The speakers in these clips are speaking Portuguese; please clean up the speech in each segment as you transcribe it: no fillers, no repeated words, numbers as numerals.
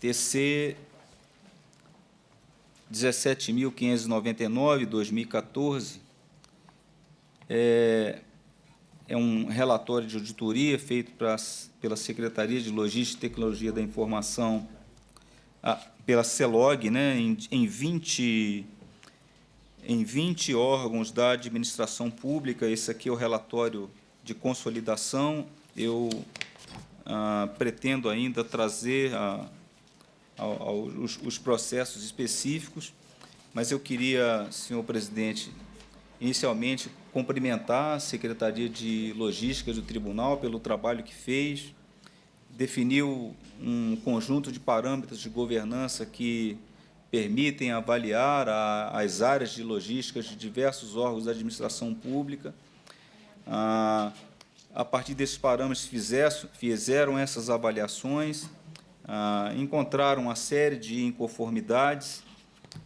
TC 17.599, 2014, é um relatório de auditoria feito pela Secretaria de Logística e Tecnologia da Informação, pela CELOG, né, em 20 órgãos da administração pública. Esse aqui é o relatório de consolidação. Eu pretendo ainda trazer os processos específicos, mas eu queria, senhor presidente, inicialmente cumprimentar a Secretaria de Logística do Tribunal pelo trabalho que fez, definiu um conjunto de parâmetros de governança que permitem avaliar as áreas de logística de diversos órgãos da administração pública. A partir desses parâmetros, fizeram essas avaliações, encontraram uma série de inconformidades,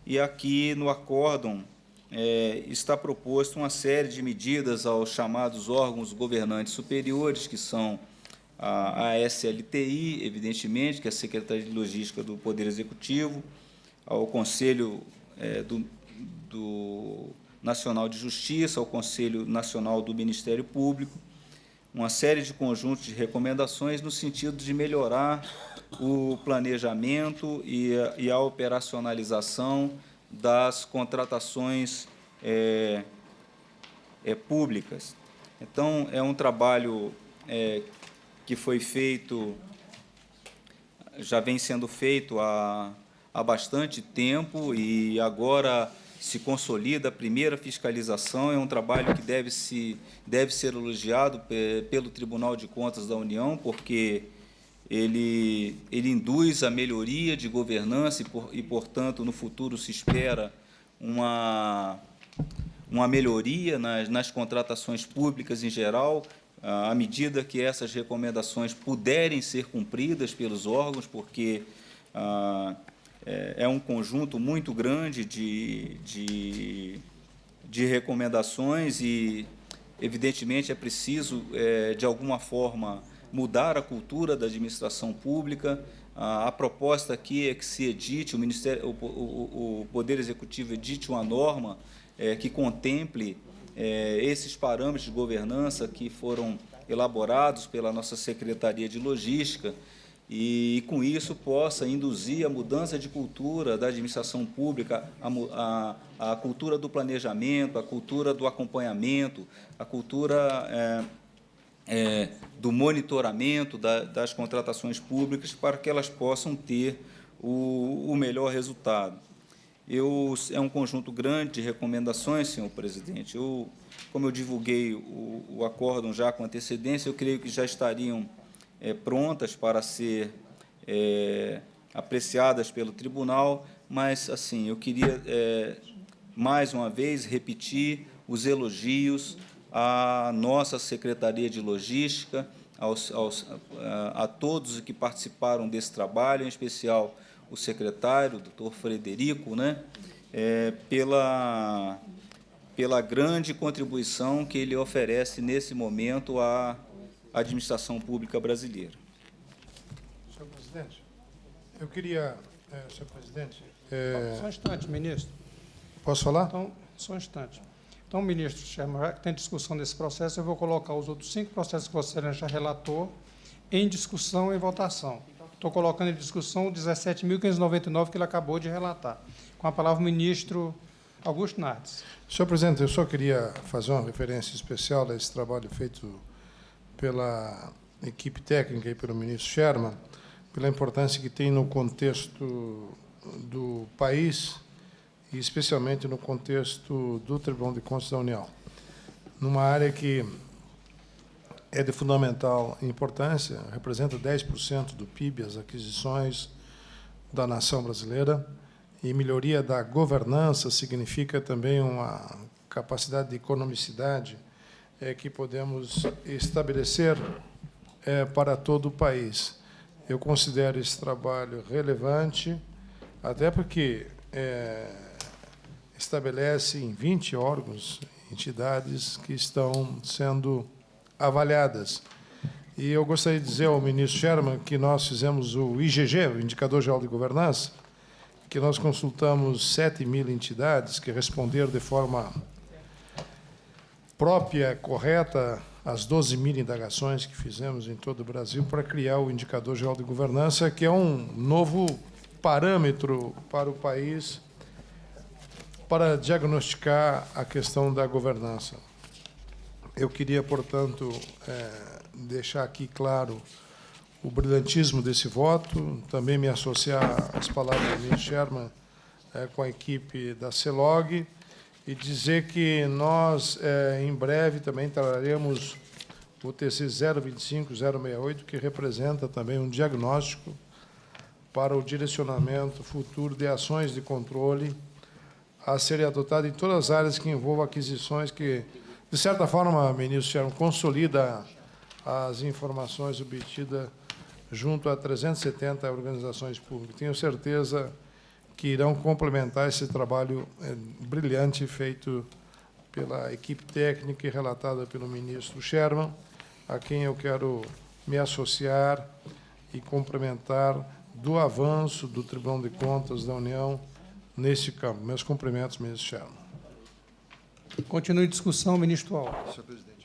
e aqui no acórdão está proposto uma série de medidas aos chamados órgãos governantes superiores, que são a SLTI, evidentemente, que é a Secretaria de Logística do Poder Executivo, ao Conselho do Nacional de Justiça, ao Conselho Nacional do Ministério Público, uma série de conjuntos de recomendações no sentido de melhorar o planejamento e a operacionalização das contratações públicas. Então, é um trabalho que foi feito, já vem sendo feito há bastante tempo, e agora se consolida a primeira fiscalização. É um trabalho que deve ser elogiado pelo Tribunal de Contas da União, porque ele induz a melhoria de governança e, portanto, no futuro se espera uma melhoria nas contratações públicas em geral, à medida que essas recomendações puderem ser cumpridas pelos órgãos, porque é um conjunto muito grande de recomendações e, evidentemente, é preciso, de alguma forma, mudar a cultura da administração pública. A proposta aqui é que se edite, o Poder Executivo edite uma norma que contemple esses parâmetros de governança que foram elaborados pela nossa Secretaria de Logística, e, com isso, possa induzir a mudança de cultura da administração pública, a cultura do planejamento, a cultura do acompanhamento, a cultura do monitoramento das contratações públicas, para que elas possam ter o melhor resultado. É um conjunto grande de recomendações, senhor presidente. Como eu divulguei o acórdão já com antecedência, eu creio que já estariam prontas para ser apreciadas pelo tribunal, mas, assim, eu queria, mais uma vez, repetir os elogios à nossa Secretaria de Logística, a todos que participaram desse trabalho, em especial o secretário, o doutor Frederico, né, pela grande contribuição que ele oferece nesse momento à administração pública brasileira. Senhor presidente, eu queria, senhor presidente... Só um instante, ministro. Posso falar? Então, só um instante. Então, ministro Sherman, já que tem discussão desse processo, eu vou colocar os outros 5 processos que você já relatou em discussão e votação. Estou colocando em discussão o 17.599, que ele acabou de relatar. Com a palavra o ministro Augusto Nardes. Senhor presidente, eu só queria fazer uma referência especial a esse trabalho feito pela equipe técnica e pelo ministro Sherman, pela importância que tem no contexto do país e especialmente no contexto do Tribunal de Contas da União, numa área que é de fundamental importância, representa 10% do PIB, as aquisições da nação brasileira, e melhoria da governança significa também uma capacidade de economicidade que podemos estabelecer para todo o país. Eu considero esse trabalho relevante, até porque estabelece em 20 órgãos, entidades que estão sendo avaliadas. E eu gostaria de dizer ao ministro Sherman que nós fizemos o IGG, o Indicador Geral de Governança, que nós consultamos 7.000 entidades que responderam de forma própria, correta, as 12.000 indagações que fizemos em todo o Brasil para criar o Indicador Geral de Governança, que é um novo parâmetro para o país para diagnosticar a questão da governança. Eu queria, portanto, deixar aqui claro o brilhantismo desse voto, também me associar às palavras do ministro Sherman com a equipe da CELOG e dizer que nós, em breve, também traremos o TC 025068, que representa também um diagnóstico para o direcionamento futuro de ações de controle a serem adotadas em todas as áreas que envolvam aquisições que, de certa forma, ministro Sherman, consolida as informações obtidas junto a 370 organizações públicas. Tenho certeza que irão complementar esse trabalho brilhante feito pela equipe técnica e relatada pelo ministro Sherman, a quem eu quero me associar e complementar do avanço do Tribunal de Contas da União nesse campo. Meus cumprimentos, ministro Sherman. Continue a discussão, ministro Alves. Senhor presidente,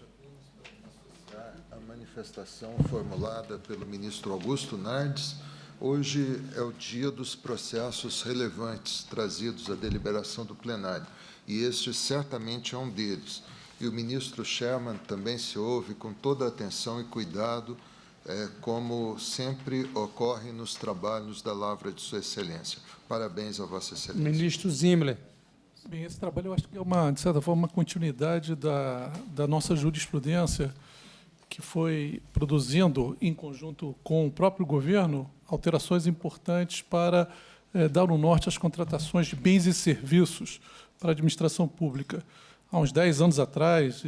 a manifestação formulada pelo ministro Augusto Nardes. Hoje é o dia dos processos relevantes trazidos à deliberação do plenário, e este certamente é um deles. E o ministro Sherman também se ouve com toda a atenção e cuidado, como sempre ocorre nos trabalhos da Lavra de Sua Excelência. Parabéns a Vossa Excelência. Ministro Zimmermann. Bem, esse trabalho eu acho que é, de certa forma, uma continuidade da nossa jurisprudência, que foi produzindo, em conjunto com o próprio governo, alterações importantes para dar um norte às contratações de bens e serviços para a administração pública. Há uns 10 anos atrás,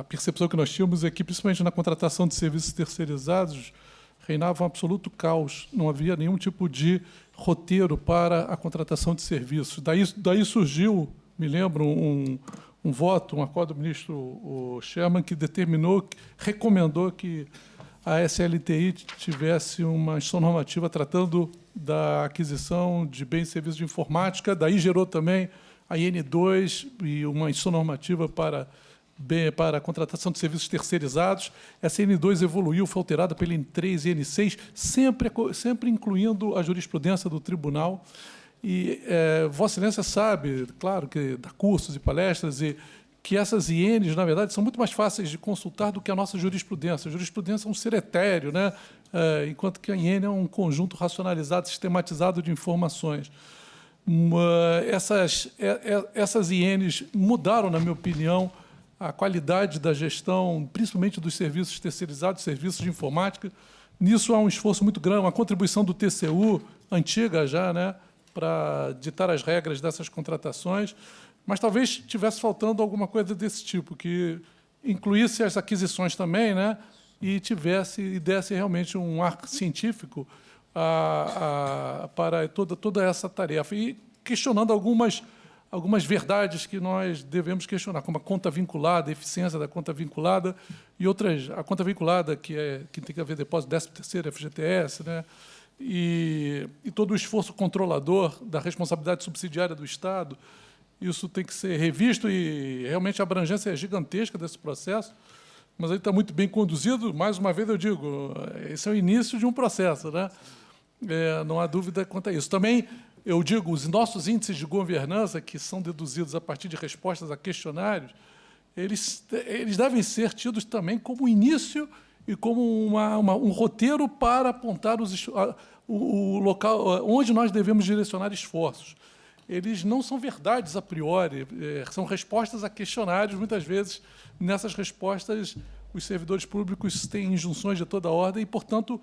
a percepção que nós tínhamos é que, principalmente na contratação de serviços terceirizados, reinava um absoluto caos, não havia nenhum tipo de roteiro para a contratação de serviços. Daí surgiu, me lembro, um voto, um acordo do ministro Sherman, que recomendou que a SLTI tivesse uma instrução normativa tratando da aquisição de bens e serviços de informática, daí gerou também a IN2 e uma instrução normativa para a contratação de serviços terceirizados. Essa IN2 evoluiu, foi alterada pela IN3 e IN6, sempre incluindo a jurisprudência do tribunal. E Vossa Excelência sabe, claro, que dá cursos e palestras, e que essas INs, na verdade, são muito mais fáceis de consultar do que a nossa jurisprudência. A jurisprudência é um ser etéreo, né? Enquanto que a IN é um conjunto racionalizado, sistematizado de informações. Essas INs mudaram, na minha opinião, a qualidade da gestão, principalmente dos serviços terceirizados, serviços de informática. Nisso há um esforço muito grande, uma contribuição do TCU, antiga já, né, para ditar as regras dessas contratações, mas talvez estivesse faltando alguma coisa desse tipo, que incluísse as aquisições também, né, e desse realmente um ar científico para toda essa tarefa. E questionando algumas verdades que nós devemos questionar, como a conta vinculada, a eficiência da conta vinculada, e outras, a conta vinculada, que tem que haver depósito 13º FGTS, né? E todo o esforço controlador da responsabilidade subsidiária do Estado, isso tem que ser revisto, e realmente a abrangência é gigantesca desse processo, mas ele está muito bem conduzido. Mais uma vez eu digo, esse é o início de um processo, né? Não há dúvida quanto a isso. Também, eu digo, os nossos índices de governança, que são deduzidos a partir de respostas a questionários, eles devem ser tidos também como início e como um roteiro para apontar o local onde nós devemos direcionar esforços. Eles não são verdades a priori, são respostas a questionários. Muitas vezes, nessas respostas, os servidores públicos têm injunções de toda ordem e, portanto,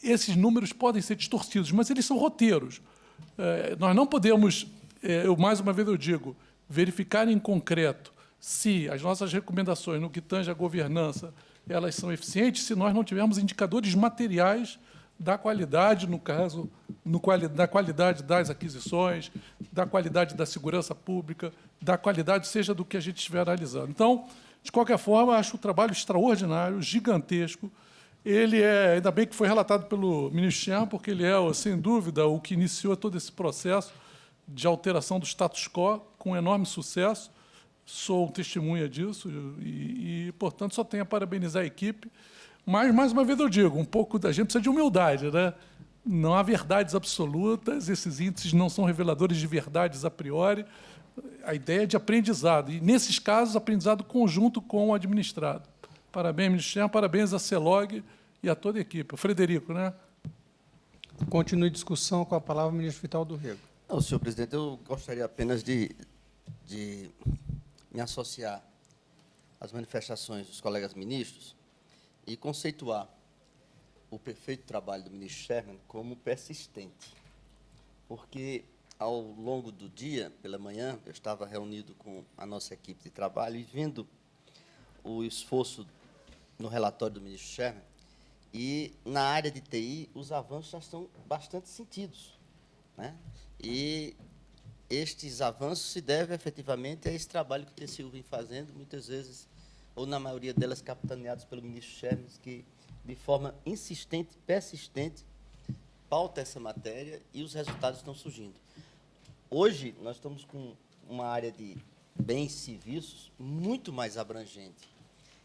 esses números podem ser distorcidos, mas eles são roteiros. Nós não podemos, mais uma vez eu digo, verificar em concreto se as nossas recomendações no que tange à governança elas são eficientes se nós não tivermos indicadores materiais da qualidade, no caso, da qualidade das aquisições, da qualidade da segurança pública, da qualidade, seja do que a gente estiver analisando. Então, de qualquer forma, acho o trabalho extraordinário, gigantesco. Ele ainda bem que foi relatado pelo ministro Scherman, porque ele sem dúvida, o que iniciou todo esse processo de alteração do status quo, com enorme sucesso. Sou testemunha disso e, portanto, só tenho a parabenizar a equipe. Mas, mais uma vez, eu digo, um pouco da gente precisa de humildade, né? Não há verdades absolutas, esses índices não são reveladores de verdades a priori. A ideia é de aprendizado, e, nesses casos, aprendizado conjunto com o administrado. Parabéns, ministro Scherman, parabéns à CELOG e a toda a equipe. O Frederico, né? Continue a discussão com a palavra o ministro Vital do Rego. Não, senhor presidente, eu gostaria apenas de me associar às manifestações dos colegas ministros e conceituar o perfeito trabalho do ministro Scherman como persistente, porque, ao longo do dia, pela manhã, eu estava reunido com a nossa equipe de trabalho e vendo o esforço no relatório do ministro Scherman, e, na área de TI, os avanços já estão bastante sentidos, né? E estes avanços se devem, efetivamente, a esse trabalho que o TCU vem fazendo, muitas vezes, ou na maioria delas, capitaneados pelo ministro Scherman, que, de forma insistente, persistente, pauta essa matéria e os resultados estão surgindo. Hoje, nós estamos com uma área de bens e serviços muito mais abrangente.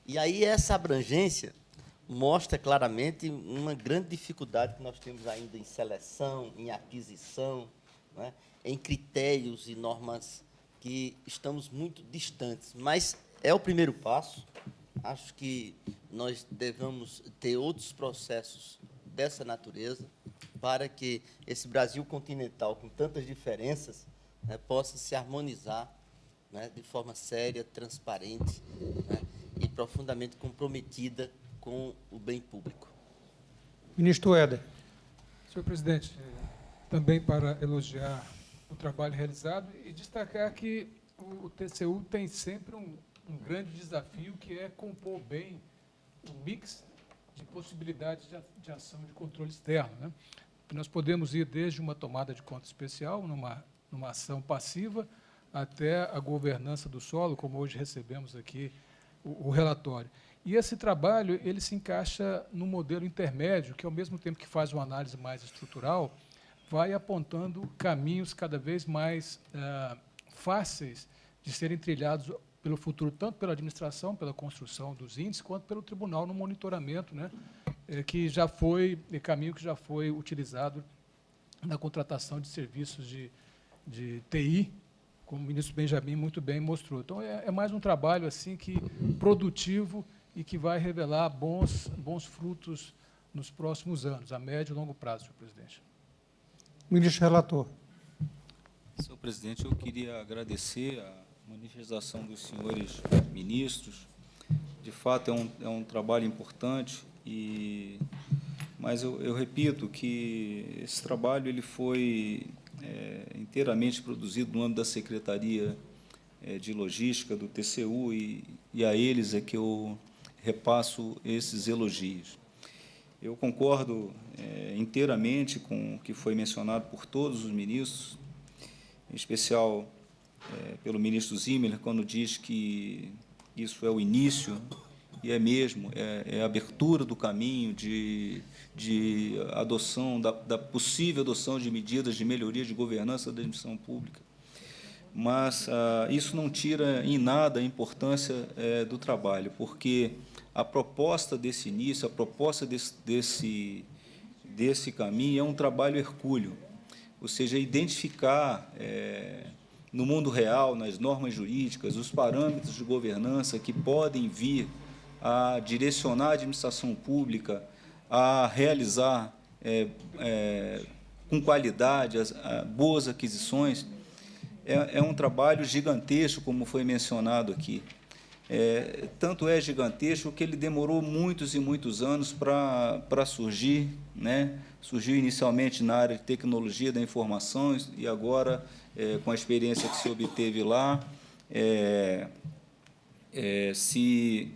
E aí, essa abrangência mostra claramente uma grande dificuldade que nós temos ainda em seleção, em aquisição, né, em critérios e normas que estamos muito distantes. Mas é o primeiro passo. Acho que nós devemos ter outros processos dessa natureza para que esse Brasil continental, com tantas diferenças, né, possa se harmonizar, né, de forma séria, transparente, né, e profundamente comprometida com o bem público. Ministro Éder. Senhor presidente, também para elogiar o trabalho realizado e destacar que o TCU tem sempre um grande desafio, que é compor bem o mix de possibilidades de ação de controle externo, né? Nós podemos ir desde uma tomada de conta especial, numa ação passiva, até a governança do solo, como hoje recebemos aqui o relatório. E esse trabalho ele se encaixa no modelo intermédio, que, ao mesmo tempo que faz uma análise mais estrutural, vai apontando caminhos cada vez mais fáceis de serem trilhados pelo futuro, tanto pela administração, pela construção dos índices, quanto pelo tribunal no monitoramento, né, caminho que já foi utilizado na contratação de serviços de TI, como o ministro Benjamin muito bem mostrou. Então, é mais um trabalho assim produtivo e que vai revelar bons frutos nos próximos anos, a médio e longo prazo, senhor presidente. Ministro relator. Senhor presidente, eu queria agradecer a manifestação dos senhores ministros. De fato, é um trabalho importante, mas eu repito que esse trabalho ele foi inteiramente produzido no âmbito da Secretaria de Logística do TCU e a eles é que eu repasso esses elogios. Eu concordo inteiramente com o que foi mencionado por todos os ministros, em especial pelo ministro Zimmermann, quando diz que isso é o início, e é mesmo, é a abertura do caminho de adoção, da possível adoção de medidas de melhoria de governança da administração pública. Mas isso não tira em nada a importância do trabalho, porque a proposta desse início, a proposta desse caminho é um trabalho hercúleo, ou seja, identificar no mundo real, nas normas jurídicas, os parâmetros de governança que podem vir a direcionar a administração pública a realizar com qualidade boas aquisições. É um trabalho gigantesco, como foi mencionado aqui. Tanto é gigantesco que ele demorou muitos e muitos anos para surgir, né? Surgiu inicialmente na área de tecnologia da informação e agora, com a experiência que se obteve lá, se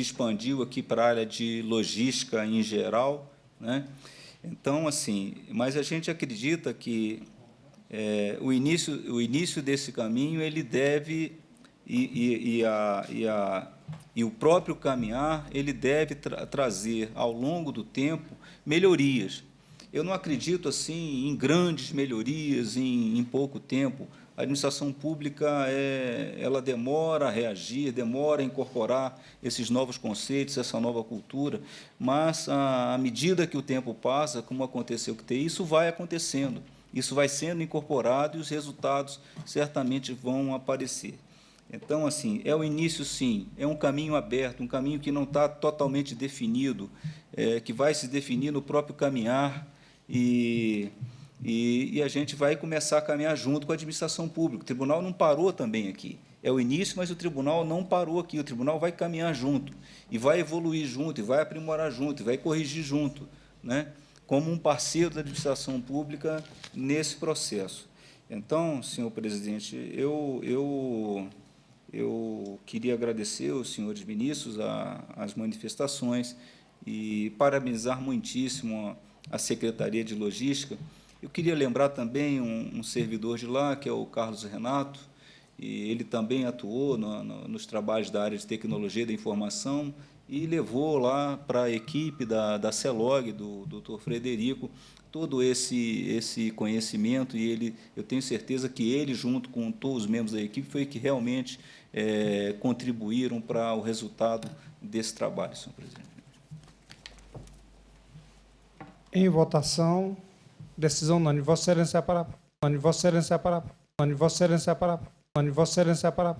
expandiu aqui para a área de logística em geral, né? Então, assim, mas a gente acredita que o início desse caminho ele deve E o próprio caminhar, ele deve trazer, ao longo do tempo, melhorias. Eu não acredito assim em grandes melhorias em pouco tempo. A administração pública ela demora a reagir, demora a incorporar esses novos conceitos, essa nova cultura, mas, à medida que o tempo passa, como aconteceu com o TI, isso vai acontecendo, isso vai sendo incorporado e os resultados certamente vão aparecer. Então, assim, é o início, sim, é um caminho aberto, um caminho que não está totalmente definido, que vai se definir no próprio caminhar, e a gente vai começar a caminhar junto com a administração pública. O tribunal não parou também aqui. É o início, mas o tribunal não parou aqui. O tribunal vai caminhar junto, e vai evoluir junto, e vai aprimorar junto, e vai corrigir junto, né, como um parceiro da administração pública nesse processo. Então, senhor presidente, eu queria agradecer aos senhores ministros as manifestações e parabenizar muitíssimo a Secretaria de Logística. Eu queria lembrar também um servidor de lá, que é o Carlos Renato, e ele também atuou nos trabalhos da área de tecnologia da informação e levou lá para a equipe da CELOG, do doutor Frederico, todo esse conhecimento, e eu tenho certeza que ele, junto com todos os membros da equipe, foi que realmente contribuíram para o resultado desse trabalho, senhor presidente. Em votação, decisão unânime. Vossa Excelência é para. Vossa Excelência é para. Vossa Excelência é para. Vossa Excelência é para.